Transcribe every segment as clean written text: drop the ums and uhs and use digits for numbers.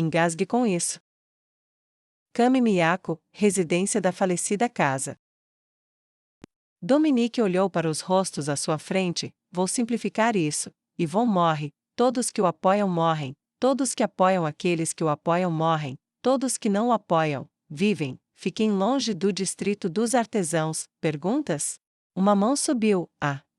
engasgue com isso. Kami Miyako, residência da falecida casa. Dominique olhou para os rostos à sua frente. Vou simplificar isso. Yvon morre, todos que o apoiam morrem, todos que apoiam aqueles que o apoiam morrem, todos que não o apoiam, vivem. Fiquem longe do distrito dos artesãos. Perguntas? Uma mão subiu.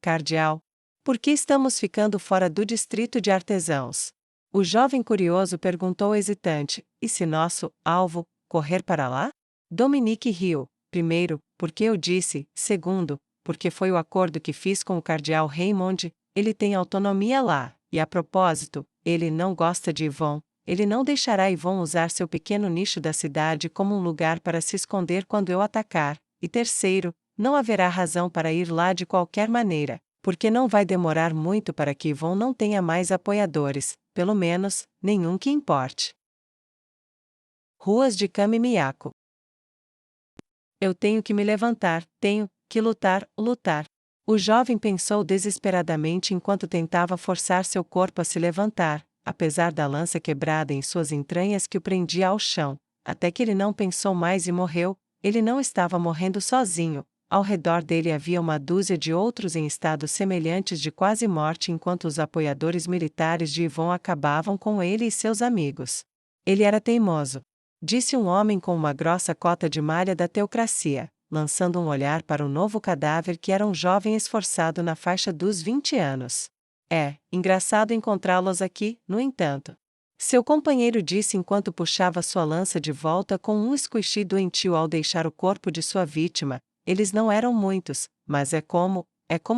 Cardeal. Por que estamos ficando fora do distrito de artesãos? O jovem curioso perguntou hesitante. E se nosso alvo correr para lá? Dominique riu. Primeiro, porque eu disse. Segundo, porque foi o acordo que fiz com o cardeal Raymond. Ele tem autonomia lá. E a propósito, ele não gosta de Yvon. Ele não deixará Yvon usar seu pequeno nicho da cidade como um lugar para se esconder quando eu atacar. E terceiro, não haverá razão para ir lá de qualquer maneira, porque não vai demorar muito para que Yvon não tenha mais apoiadores, pelo menos, nenhum que importe. Ruas de Kami Miyako. Eu tenho que me levantar, tenho que lutar. O jovem pensou desesperadamente enquanto tentava forçar seu corpo a se levantar, apesar da lança quebrada em suas entranhas que o prendia ao chão, até que ele não pensou mais e morreu. Ele não estava morrendo sozinho, ao redor dele havia uma dúzia de outros em estados semelhantes de quase morte enquanto os apoiadores militares de Yvon acabavam com ele e seus amigos. Ele era teimoso, disse um homem com uma grossa cota de malha da teocracia, lançando um olhar para o novo cadáver que era um jovem esforçado na faixa dos 20 anos. É engraçado encontrá-los aqui, no entanto. Seu companheiro disse enquanto puxava sua lança de volta com um squishy doentio ao deixar o corpo de sua vítima. Eles não eram muitos, mas é como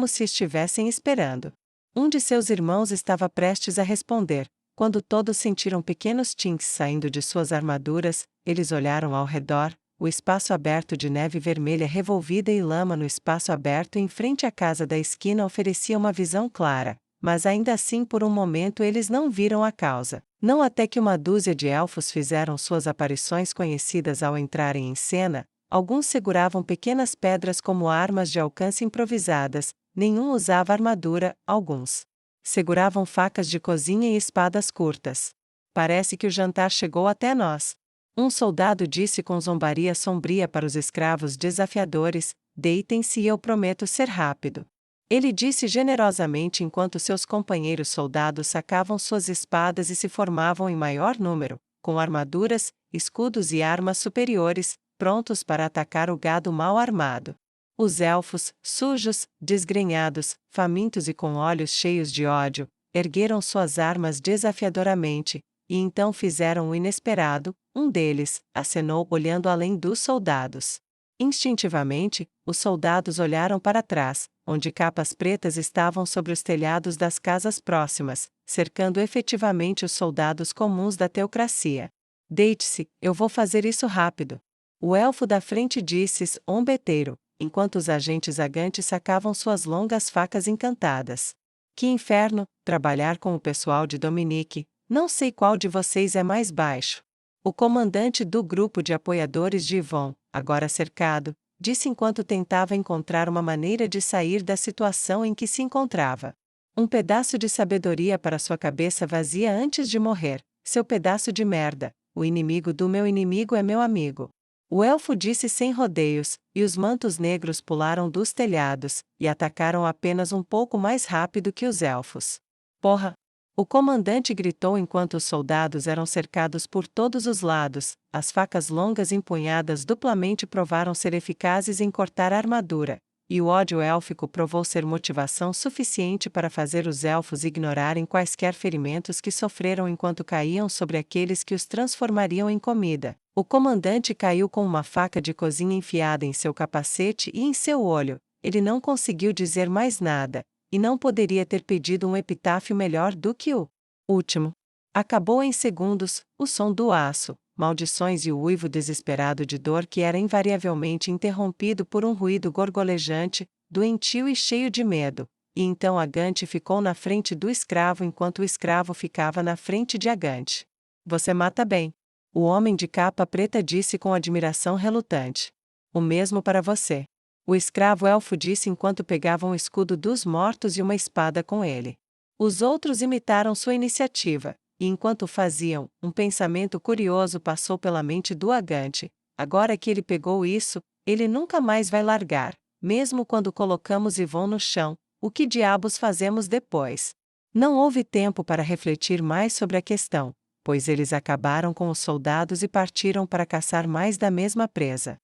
se estivessem esperando. Um de seus irmãos estava prestes a responder. Quando todos sentiram pequenos tinks saindo de suas armaduras, eles olharam ao redor. O espaço aberto de neve vermelha revolvida e lama no espaço aberto em frente à casa da esquina oferecia uma visão clara, mas ainda assim por um momento eles não viram a causa. Não até que uma dúzia de elfos fizeram suas aparições conhecidas ao entrarem em cena. Alguns seguravam pequenas pedras como armas de alcance improvisadas, nenhum usava armadura, alguns seguravam facas de cozinha e espadas curtas. Parece que o jantar chegou até nós. Um soldado disse com zombaria sombria para os escravos desafiadores: deitem-se e eu prometo ser rápido. Ele disse generosamente enquanto seus companheiros soldados sacavam suas espadas e se formavam em maior número, com armaduras, escudos e armas superiores, prontos para atacar o gado mal armado. Os elfos, sujos, desgrenhados, famintos e com olhos cheios de ódio, ergueram suas armas desafiadoramente, e então fizeram o inesperado. Um deles acenou olhando além dos soldados. Instintivamente, os soldados olharam para trás, onde capas pretas estavam sobre os telhados das casas próximas, cercando efetivamente os soldados comuns da teocracia. Deite-se, eu vou fazer isso rápido. O elfo da frente disse zombeteiro, enquanto os agentes agantes sacavam suas longas facas encantadas. Que inferno, trabalhar com o pessoal de Dominique. Não sei qual de vocês é mais baixo. O comandante do grupo de apoiadores de Yvon, agora cercado, disse enquanto tentava encontrar uma maneira de sair da situação em que se encontrava. Um pedaço de sabedoria para sua cabeça vazia antes de morrer. Seu pedaço de merda. O inimigo do meu inimigo é meu amigo. O elfo disse sem rodeios, e os mantos negros pularam dos telhados, e atacaram apenas um pouco mais rápido que os elfos. Porra! O comandante gritou enquanto os soldados eram cercados por todos os lados. As facas longas empunhadas duplamente provaram ser eficazes em cortar a armadura, e o ódio élfico provou ser motivação suficiente para fazer os elfos ignorarem quaisquer ferimentos que sofreram enquanto caíam sobre aqueles que os transformariam em comida. O comandante caiu com uma faca de cozinha enfiada em seu capacete e em seu olho. Ele não conseguiu dizer mais nada, e não poderia ter pedido um epitáfio melhor do que o último. Acabou em segundos, o som do aço, maldições e o uivo desesperado de dor que era invariavelmente interrompido por um ruído gorgolejante, doentio e cheio de medo, e então Agante ficou na frente do escravo enquanto o escravo ficava na frente de Agante. Você mata bem. O homem de capa preta disse com admiração relutante. O mesmo para você. O escravo elfo disse enquanto pegava um escudo dos mortos e uma espada com ele. Os outros imitaram sua iniciativa, e enquanto faziam, um pensamento curioso passou pela mente do Agante. Agora que ele pegou isso, ele nunca mais vai largar, mesmo quando colocamos Yvonne no chão. O que diabos fazemos depois? Não houve tempo para refletir mais sobre a questão, pois eles acabaram com os soldados e partiram para caçar mais da mesma presa.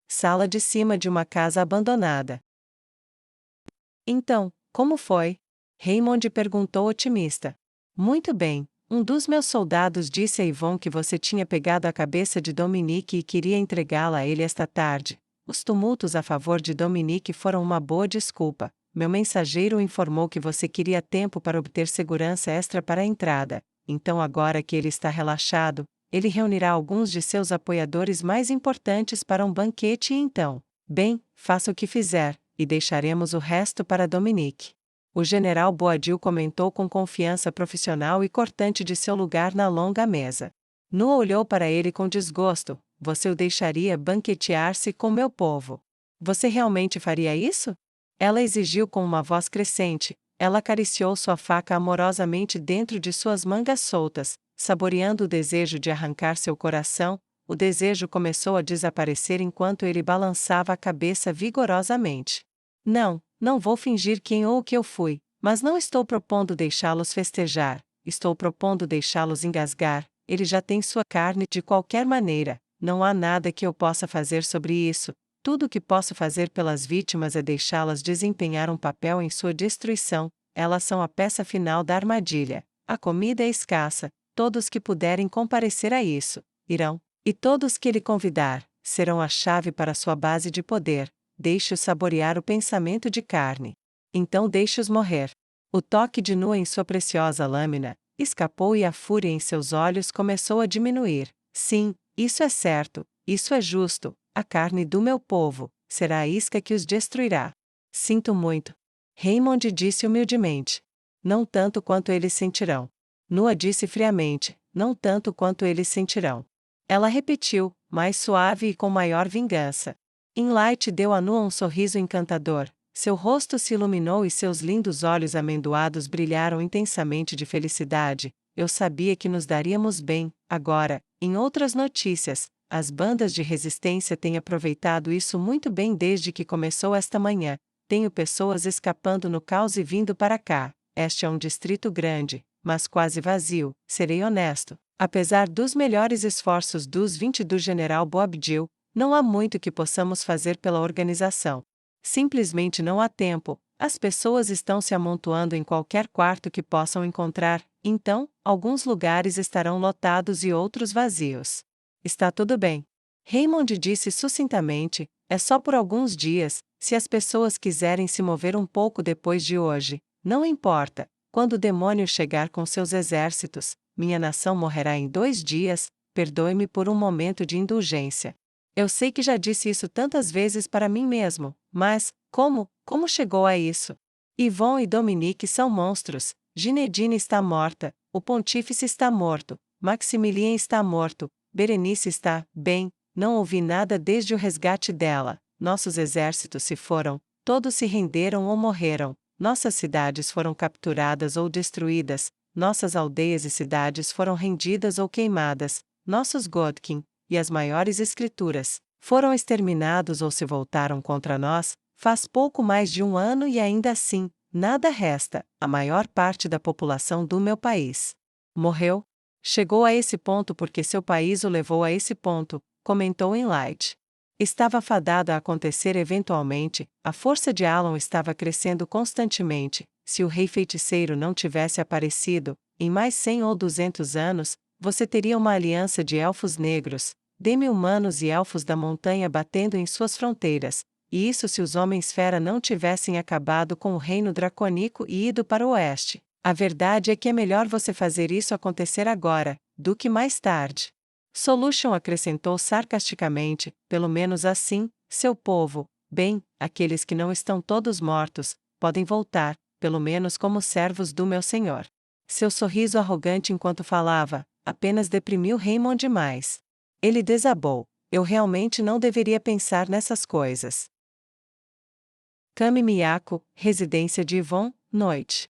Sala de cima de uma casa abandonada. Então, como foi? Raymond perguntou otimista. Muito bem, um dos meus soldados disse a Yvonne que você tinha pegado a cabeça de Dominique e queria entregá-la a ele esta tarde. Os tumultos a favor de Dominique foram uma boa desculpa. Meu mensageiro informou que você queria tempo para obter segurança extra para a entrada. Então, agora que ele está relaxado, ele reunirá alguns de seus apoiadores mais importantes para um banquete e então, bem, faça o que fizer, e deixaremos o resto para Dominique. O general Boadil comentou com confiança profissional e cortante de seu lugar na longa mesa. Nu olhou para ele com desgosto. Você o deixaria banquetear-se com meu povo? Você realmente faria isso? Ela exigiu com uma voz crescente. Ela acariciou sua faca amorosamente dentro de suas mangas soltas, saboreando o desejo de arrancar seu coração. O desejo começou a desaparecer enquanto ele balançava a cabeça vigorosamente. Não vou fingir quem ou o que eu fui, mas não estou propondo deixá-los festejar, estou propondo deixá-los engasgar. Ele já tem sua carne de qualquer maneira, não há nada que eu possa fazer sobre isso. Tudo o que posso fazer pelas vítimas é deixá-las desempenhar um papel em sua destruição. Elas são a peça final da armadilha. A comida é escassa, todos que puderem comparecer a isso, irão, e todos que ele convidar, serão a chave para sua base de poder. Deixe-os saborear o pensamento de carne. Então deixe-os morrer. O toque de Nu em sua preciosa lâmina escapou e a fúria em seus olhos começou a diminuir. Sim, isso é certo, isso é justo. A carne do meu povo será a isca que os destruirá. Sinto muito. Raymond disse humildemente. Não tanto quanto eles sentirão. Nua disse friamente. Não tanto quanto eles sentirão. Ela repetiu, mais suave e com maior vingança. Inlight deu a Nua um sorriso encantador. Seu rosto se iluminou e seus lindos olhos amendoados brilharam intensamente de felicidade. Eu sabia que nos daríamos bem. Agora, em outras notícias, as bandas de resistência têm aproveitado isso muito bem desde que começou esta manhã. Tenho pessoas escapando no caos e vindo para cá. Este é um distrito grande, mas quase vazio, serei honesto. Apesar dos melhores esforços dos 20 do General Boabdil, não há muito que possamos fazer pela organização. Simplesmente não há tempo. As pessoas estão se amontoando em qualquer quarto que possam encontrar, então, alguns lugares estarão lotados e outros vazios. Está tudo bem. Raymond disse sucintamente, é só por alguns dias, se as pessoas quiserem se mover um pouco depois de hoje, não importa. Quando o demônio chegar com seus exércitos, minha nação morrerá em 2 dias, perdoe-me por um momento de indulgência. Eu sei que já disse isso tantas vezes para mim mesmo, mas, como chegou a isso? Yvonne e Dominique são monstros, Ginedine está morta, o pontífice está morto, Maximilien está morto, Berenice está, bem, não ouvi nada desde o resgate dela, nossos exércitos se foram, todos se renderam ou morreram, nossas cidades foram capturadas ou destruídas, nossas aldeias e cidades foram rendidas ou queimadas, nossos Godkin, e as maiores escrituras, foram exterminados ou se voltaram contra nós, faz pouco mais de 1 ano e ainda assim, nada resta, a maior parte da população do meu país. Morreu? Chegou a esse ponto porque seu país o levou a esse ponto, comentou Enlight. Estava fadado a acontecer eventualmente, a força de Alan estava crescendo constantemente, se o rei feiticeiro não tivesse aparecido, em mais 100 ou 200 anos, você teria uma aliança de elfos negros, demi-humanos e elfos da montanha batendo em suas fronteiras, e isso se os homens-fera não tivessem acabado com o reino dracônico e ido para o oeste. A verdade é que é melhor você fazer isso acontecer agora, do que mais tarde. Solution acrescentou sarcasticamente, pelo menos assim, seu povo, bem, aqueles que não estão todos mortos, podem voltar, pelo menos como servos do meu senhor. Seu sorriso arrogante enquanto falava, apenas deprimiu Raymond demais. Ele desabou. Eu realmente não deveria pensar nessas coisas. Kami Miyako, residência de Yvonne, noite.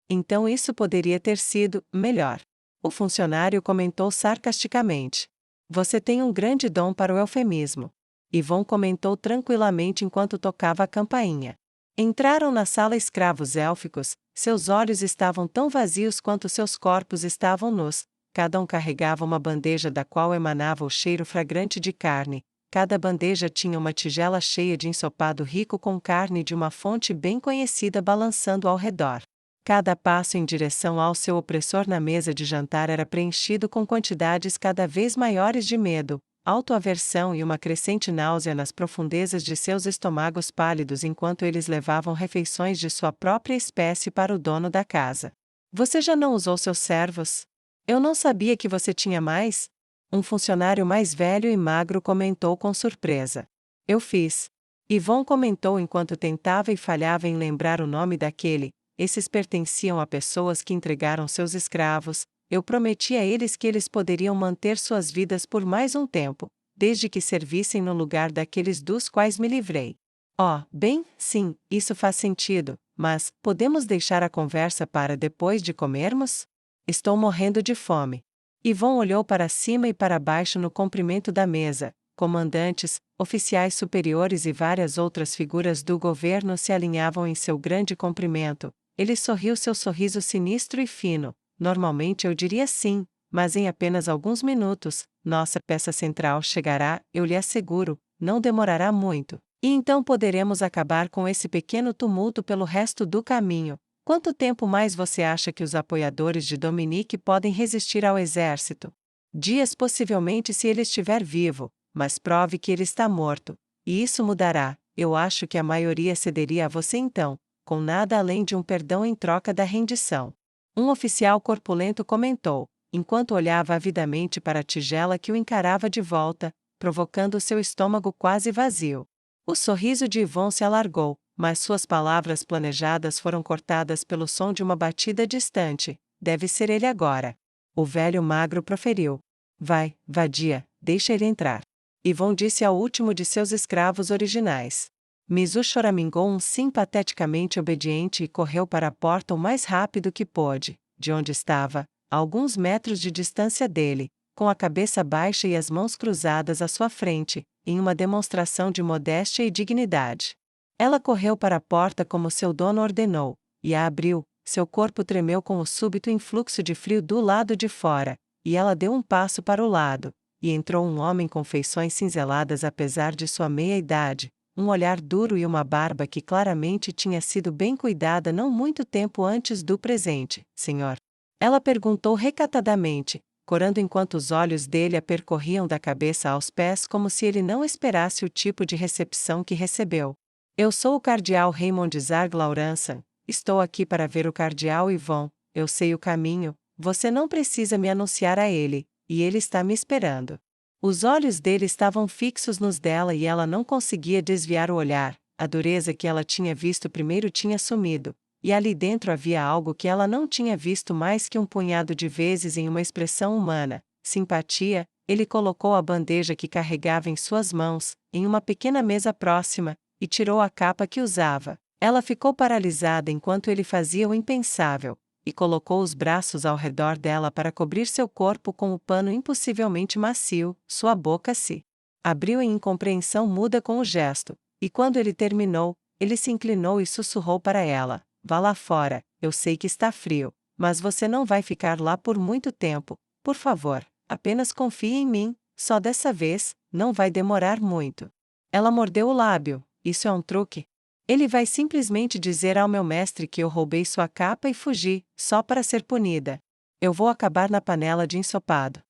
Então isso poderia ter sido melhor. O funcionário comentou sarcasticamente. Você tem um grande dom para o eufemismo. Yvonne comentou tranquilamente enquanto tocava a campainha. Entraram na sala escravos élficos, seus olhos estavam tão vazios quanto seus corpos estavam nus, cada um carregava uma bandeja da qual emanava o cheiro fragrante de carne, cada bandeja tinha uma tigela cheia de ensopado rico com carne de uma fonte bem conhecida balançando ao redor. Cada passo em direção ao seu opressor na mesa de jantar era preenchido com quantidades cada vez maiores de medo, autoaversão e uma crescente náusea nas profundezas de seus estômagos pálidos enquanto eles levavam refeições de sua própria espécie para o dono da casa. Você já não usou seus servos? Eu não sabia que você tinha mais? Um funcionário mais velho e magro comentou com surpresa. Eu fiz. Yvonne comentou enquanto tentava e falhava em lembrar o nome daquele. Esses pertenciam a pessoas que entregaram seus escravos. Eu prometi a eles que eles poderiam manter suas vidas por mais um tempo, desde que servissem no lugar daqueles dos quais me livrei. Oh, bem, sim, isso faz sentido, mas podemos deixar a conversa para depois de comermos? Estou morrendo de fome. Yvonne olhou para cima e para baixo no comprimento da mesa. Comandantes, oficiais superiores e várias outras figuras do governo se alinhavam em seu grande comprimento. Ele sorriu seu sorriso sinistro e fino. Normalmente eu diria sim, mas em apenas alguns minutos, nossa peça central chegará, eu lhe asseguro, não demorará muito. E então poderemos acabar com esse pequeno tumulto pelo resto do caminho. Quanto tempo mais você acha que os apoiadores de Dominique podem resistir ao exército? Dias possivelmente se ele estiver vivo, mas prove que ele está morto. E isso mudará, eu acho que a maioria cederia a você então, com nada além de um perdão em troca da rendição. Um oficial corpulento comentou, enquanto olhava avidamente para a tigela que o encarava de volta, provocando seu estômago quase vazio. O sorriso de Yvonne se alargou, mas suas palavras planejadas foram cortadas pelo som de uma batida distante. Deve ser ele agora. O velho magro proferiu. Vai, vadia, deixa ele entrar. Yvonne disse ao último de seus escravos originais. Mizu choramingou um sim pateticamente obediente e correu para a porta o mais rápido que pôde, de onde estava, a alguns metros de distância dele, com a cabeça baixa e as mãos cruzadas à sua frente, em uma demonstração de modéstia e dignidade. Ela correu para a porta como seu dono ordenou, e a abriu. Seu corpo tremeu com o súbito influxo de frio do lado de fora, e ela deu um passo para o lado, e entrou um homem com feições cinzeladas apesar de sua meia-idade, um olhar duro e uma barba que claramente tinha sido bem cuidada não muito tempo antes do presente, senhor. Ela perguntou recatadamente, corando enquanto os olhos dele a percorriam da cabeça aos pés como se ele não esperasse o tipo de recepção que recebeu. Eu sou o cardeal Raymond Zarg Laurançan, estou aqui para ver o cardeal Yvonne, eu sei o caminho, você não precisa me anunciar a ele, e ele está me esperando. Os olhos dele estavam fixos nos dela e ela não conseguia desviar o olhar, a dureza que ela tinha visto primeiro tinha sumido, e ali dentro havia algo que ela não tinha visto mais que um punhado de vezes em uma expressão humana, simpatia. Ele colocou a bandeja que carregava em suas mãos, em uma pequena mesa próxima, e tirou a capa que usava. Ela ficou paralisada enquanto ele fazia o impensável, e colocou os braços ao redor dela para cobrir seu corpo com o pano impossivelmente macio. Sua boca se abriu em incompreensão muda com o gesto, e quando ele terminou, ele se inclinou e sussurrou para ela: vá lá fora, eu sei que está frio, mas você não vai ficar lá por muito tempo, por favor, apenas confie em mim, só dessa vez, não vai demorar muito. Ela mordeu o lábio. Isso é um truque? Ele vai simplesmente dizer ao meu mestre que eu roubei sua capa e fugi, só para ser punida. Eu vou acabar na panela de ensopado.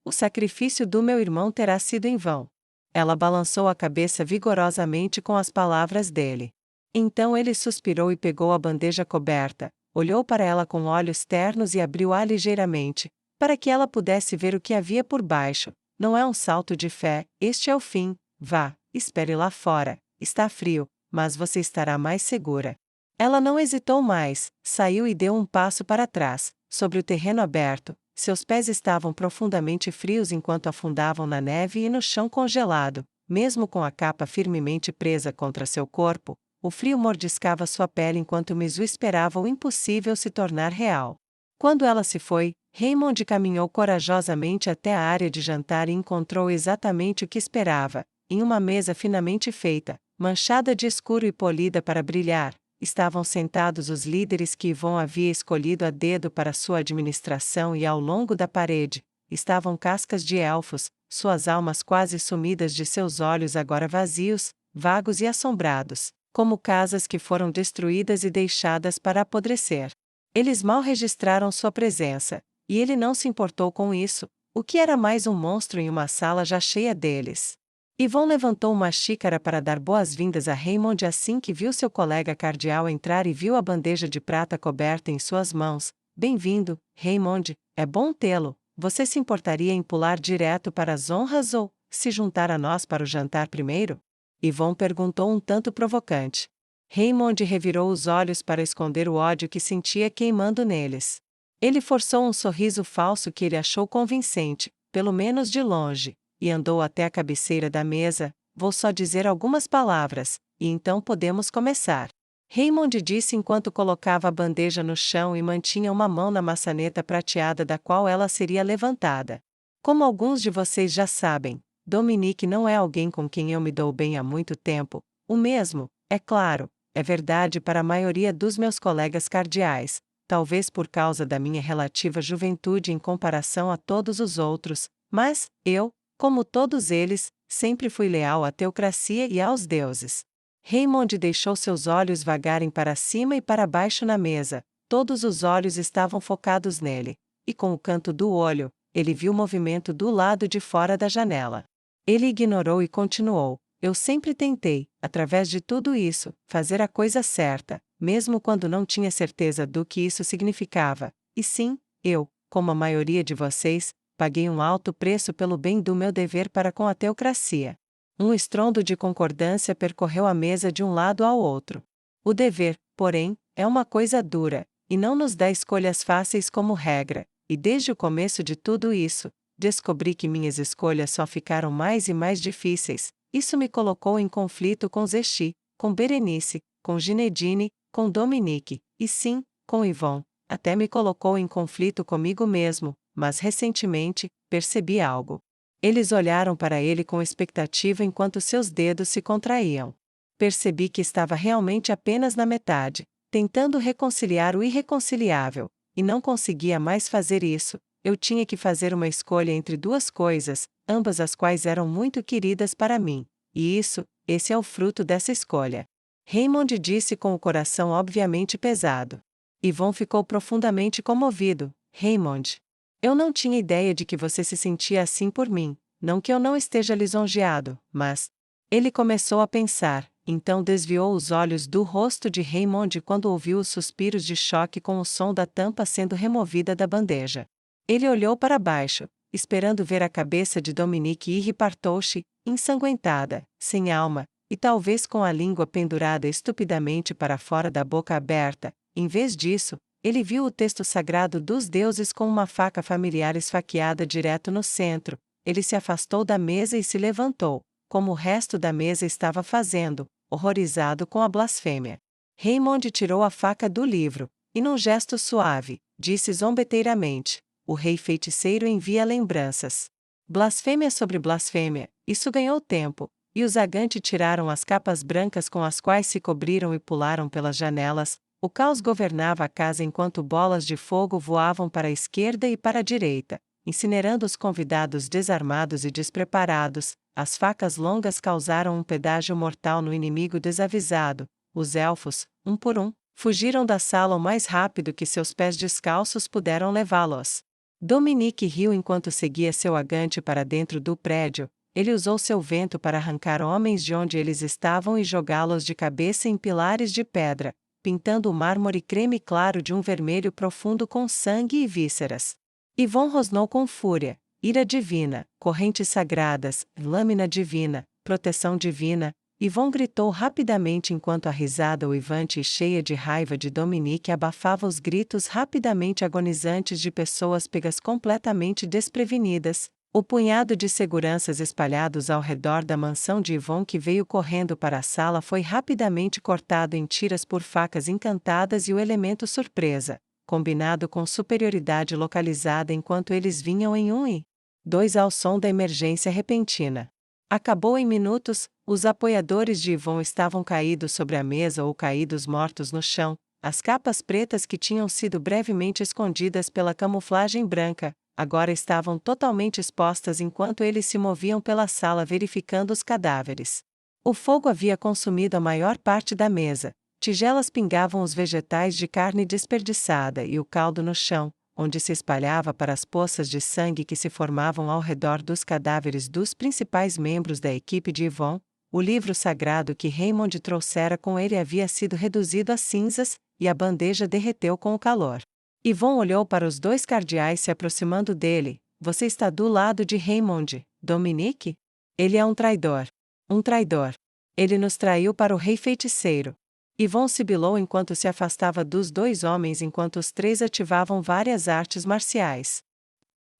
O sacrifício do meu irmão terá sido em vão. Ela balançou a cabeça vigorosamente com as palavras dele. Então ele suspirou e pegou a bandeja coberta, olhou para ela com olhos ternos e abriu-a ligeiramente, para que ela pudesse ver o que havia por baixo. Não é um salto de fé, este é o fim. Vá, espere lá fora, está frio, mas você estará mais segura. Ela não hesitou mais, saiu e deu um passo para trás, sobre o terreno aberto. Seus pés estavam profundamente frios enquanto afundavam na neve e no chão congelado. Mesmo com a capa firmemente presa contra seu corpo, O frio mordiscava sua pele enquanto Mizu esperava o impossível se tornar real. Quando ela se foi, Raymond caminhou corajosamente até a área de jantar e encontrou exatamente o que esperava. Em uma mesa finamente feita, manchada de escuro e polida para brilhar, estavam sentados os líderes que Yvonne havia escolhido a dedo para sua administração, e ao longo da parede estavam cascas de elfos, suas almas quase sumidas de seus olhos agora vazios, vagos e assombrados, como casas que foram destruídas e deixadas para apodrecer. Eles mal registraram sua presença, e ele não se importou com isso, o que era mais um monstro em uma sala já cheia deles. Yvonne levantou uma xícara para dar boas-vindas a Raymond assim que viu seu colega cardeal entrar e viu a bandeja de prata coberta em suas mãos. Bem-vindo, Raymond, é bom tê-lo. Você se importaria em pular direto para as honras ou se juntar a nós para o jantar primeiro? Yvonne perguntou um tanto provocante. Raymond revirou os olhos para esconder o ódio que sentia queimando neles. Ele forçou um sorriso falso que ele achou convincente, pelo menos de longe, e andou até a cabeceira da mesa. Vou só dizer algumas palavras, e então podemos começar. Raymond disse enquanto colocava a bandeja no chão e mantinha uma mão na maçaneta prateada da qual ela seria levantada. Como alguns de vocês já sabem, Dominique não é alguém com quem eu me dou bem há muito tempo. O mesmo, é claro, é verdade para a maioria dos meus colegas cardeais, talvez por causa da minha relativa juventude em comparação a todos os outros, mas eu, como todos eles, sempre fui leal à teocracia e aos deuses. Raymond deixou seus olhos vagarem para cima e para baixo na mesa, todos os olhos estavam focados nele, e com o canto do olho, ele viu movimento do lado de fora da janela. Ele ignorou e continuou: eu sempre tentei, através de tudo isso, fazer a coisa certa, mesmo quando não tinha certeza do que isso significava, e sim, eu, como a maioria de vocês, paguei um alto preço pelo bem do meu dever para com a teocracia. Um estrondo de concordância percorreu a mesa de um lado ao outro. O dever, porém, é uma coisa dura, e não nos dá escolhas fáceis como regra, e desde o começo de tudo isso, descobri que minhas escolhas só ficaram mais e mais difíceis. Isso me colocou em conflito com Zexi, com Berenice, com Ginedine, com Dominique, e sim, com Yvonne. Até me colocou em conflito comigo mesmo, mas recentemente, percebi algo. Eles olharam para ele com expectativa enquanto seus dedos se contraíam. Percebi que estava realmente apenas na metade, tentando reconciliar o irreconciliável, e não conseguia mais fazer isso. Eu tinha que fazer uma escolha entre duas coisas, ambas as quais eram muito queridas para mim, e esse é o fruto dessa escolha. Raymond disse com o coração obviamente pesado. Yvonne ficou profundamente comovido. Raymond, eu não tinha ideia de que você se sentia assim por mim, não que eu não esteja lisonjeado, mas... Ele começou a pensar, então desviou os olhos do rosto de Raymond quando ouviu os suspiros de choque com o som da tampa sendo removida da bandeja. Ele olhou para baixo, esperando ver a cabeça de Dominique e repartou-se, ensanguentada, sem alma, e talvez com a língua pendurada estupidamente para fora da boca aberta. Em vez disso, ele viu o texto sagrado dos deuses com uma faca familiar esfaqueada direto no centro. Ele se afastou da mesa e se levantou, como o resto da mesa estava fazendo, horrorizado com a blasfêmia. Raymond tirou a faca do livro, e num gesto suave, disse zombeteiramente: o rei feiticeiro envia lembranças. Blasfêmia sobre blasfêmia, isso ganhou tempo, e os Agante tiraram as capas brancas com as quais se cobriram e pularam pelas janelas. O caos governava a casa enquanto bolas de fogo voavam para a esquerda e para a direita, incinerando os convidados desarmados e despreparados. As facas longas causaram um pedágio mortal no inimigo desavisado. Os elfos, um por um, fugiram da sala o mais rápido que seus pés descalços puderam levá-los. Dominique riu enquanto seguia seu agante para dentro do prédio. Ele usou seu vento para arrancar homens de onde eles estavam e jogá-los de cabeça em pilares de pedra, pintando o mármore creme claro de um vermelho profundo com sangue e vísceras. Yvonne rosnou com fúria: ira divina, correntes sagradas, lâmina divina, proteção divina. Yvonne gritou rapidamente enquanto a risada uivante e cheia de raiva de Dominique abafava os gritos rapidamente agonizantes de pessoas pegas completamente desprevenidas. O punhado de seguranças espalhados ao redor da mansão de Yvonne que veio correndo para a sala foi rapidamente cortado em tiras por facas encantadas e o elemento surpresa, combinado com superioridade localizada enquanto eles vinham em 1 e 2 ao som da emergência repentina. Acabou em minutos, os apoiadores de Yvonne estavam caídos sobre a mesa ou caídos mortos no chão, as capas pretas que tinham sido brevemente escondidas pela camuflagem branca, agora estavam totalmente expostas enquanto eles se moviam pela sala verificando os cadáveres. O fogo havia consumido a maior parte da mesa, tigelas pingavam os vegetais de carne desperdiçada e o caldo no chão, onde se espalhava para as poças de sangue que se formavam ao redor dos cadáveres dos principais membros da equipe de Yvonne. O livro sagrado que Raymond trouxera com ele havia sido reduzido a cinzas, e a bandeja derreteu com o calor. Yvonne olhou para os 2 cardeais se aproximando dele. Você está do lado de Raymond, Dominique? Ele é um traidor. Um traidor. Ele nos traiu para o rei feiticeiro. Yvonne sibilou enquanto se afastava dos 2 homens enquanto os 3 ativavam várias artes marciais.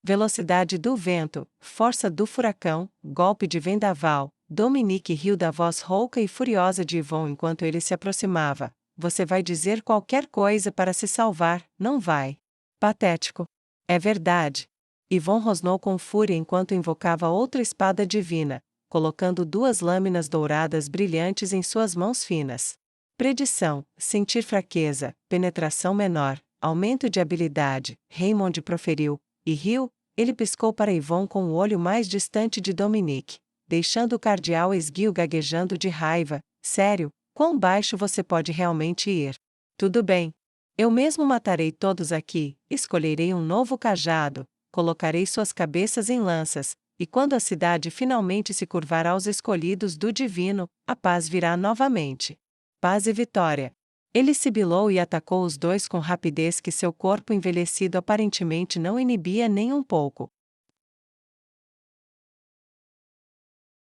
Velocidade do vento, força do furacão, golpe de vendaval. Dominique riu da voz rouca e furiosa de Yvonne enquanto ele se aproximava. Você vai dizer qualquer coisa para se salvar, não vai? Patético. É verdade. Yvonne rosnou com fúria enquanto invocava outra espada divina, colocando 2 lâminas douradas brilhantes em suas mãos finas. Predição, sentir fraqueza, penetração menor, aumento de habilidade, Raymond proferiu, e riu. Ele piscou para Yvonne com o olho mais distante de Dominique, deixando o cardeal esguio gaguejando de raiva. Sério? Quão baixo você pode realmente ir? Tudo bem. Eu mesmo matarei todos aqui, escolherei um novo cajado, colocarei suas cabeças em lanças, e quando a cidade finalmente se curvar aos escolhidos do divino, a paz virá novamente. Paz e vitória. Ele sibilou e atacou os 2 com rapidez que seu corpo envelhecido aparentemente não inibia nem um pouco,